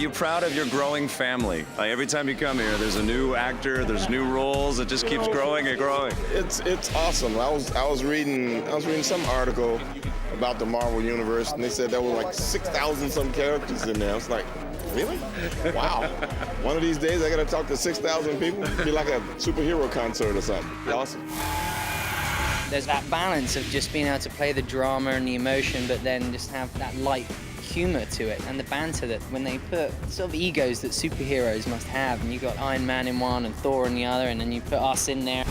you proud of your growing family? Like every time you come here, there's a new actor, there's new roles. It just keeps growing and growing. It's awesome. I was reading some article about the Marvel Universe, and they said there were like 6,000 some characters in there. I was like, really? Wow. One of these days I gotta talk to 6,000 people. It'd be like a superhero concert or something. It'd be awesome. There's that balance of just being able to play the drama and the emotion, but then just have that light humor to it, and the banter that when they put sort of egos that superheroes must have, and you got Iron Man in one and Thor in the other, and then you put us in there.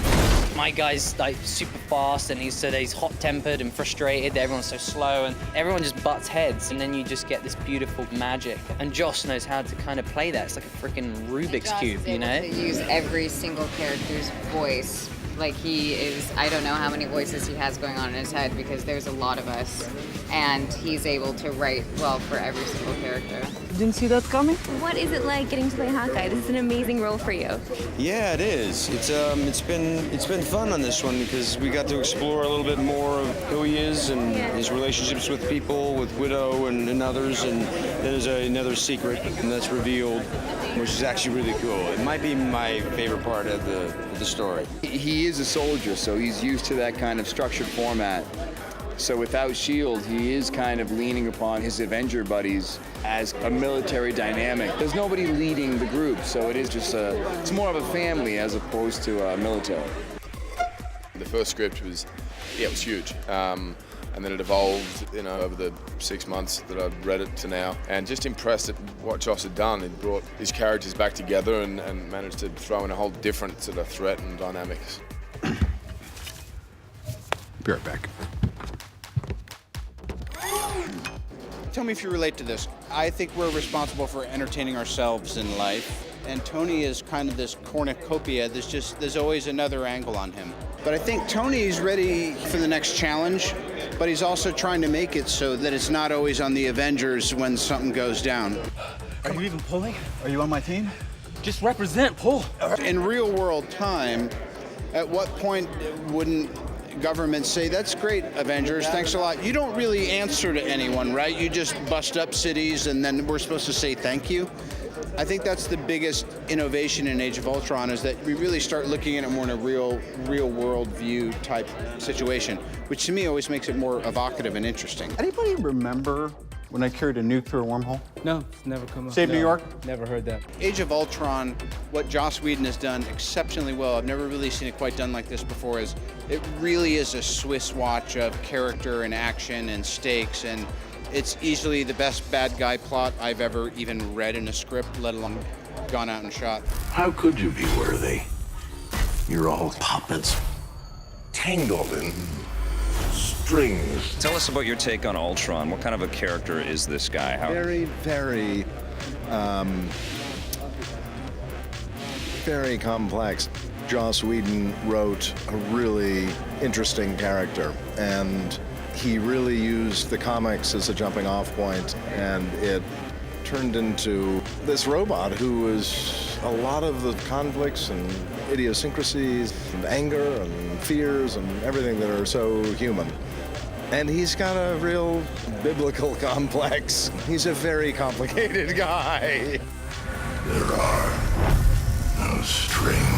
My guy's like super fast, and he's hot-tempered and frustrated. Everyone's so slow, and everyone just butts heads, and then you just get this beautiful magic. And Joss knows how to kind of play that. It's like a freaking Rubik's Cube, you know? To use every single character's voice. Like he is, I don't know how many voices he has going on in his head because there's a lot of us, and he's able to write well for every single character. Didn't see that coming? What is it like getting to play Hawkeye? This is an amazing role for you. Yeah, it is. It's been fun on this one because we got to explore a little bit more of who he is and his relationships with people, with Widow and others, and then there's another secret, and that's revealed, which is actually really cool. It might be my favorite part of the story. He is a soldier, so he's used to that kind of structured format. So without S.H.I.E.L.D., he is kind of leaning upon his Avenger buddies as a military dynamic. There's nobody leading the group, so it is just it's more of a family as opposed to a military. The first script was huge. And then it evolved, over the 6 months that I've read it to now. And just impressed at what Joss had done. He brought his characters back together and managed to throw in a whole different sort of threat and dynamics. Be right back. Tell me if you relate to this. I think we're responsible for entertaining ourselves in life. And Tony is kind of this cornucopia. There's always another angle on him. But I think Tony's ready for the next challenge, but he's also trying to make it so that it's not always on the Avengers when something goes down. Are you even pulling? Are you on my team? Just represent, pull. In real world time, at what point wouldn't government say, that's great, Avengers, thanks a lot. You don't really answer to anyone, right? You just bust up cities and then we're supposed to say thank you. I think that's the biggest innovation in Age of Ultron, is that we really start looking at it more in a real world view type situation, which to me always makes it more evocative and interesting. Anybody remember when I carried a nuke through a wormhole? No, it's never come up. Save New York? Never heard that. Age of Ultron, what Joss Whedon has done exceptionally well, I've never really seen it quite done like this before, is it really is a Swiss watch of character and action and stakes, and it's easily the best bad guy plot I've ever even read in a script, let alone gone out and shot. How could you be worthy? You're all puppets, tangled in strings. Tell us about your take on Ultron. What kind of a character is this guy? Very, very complex. Joss Whedon wrote a really interesting character, and he really used the comics as a jumping off point, and it turned into this robot who is a lot of the conflicts and idiosyncrasies and anger and fears and everything that are so human. And he's got a real biblical complex. He's a very complicated guy. There are no strings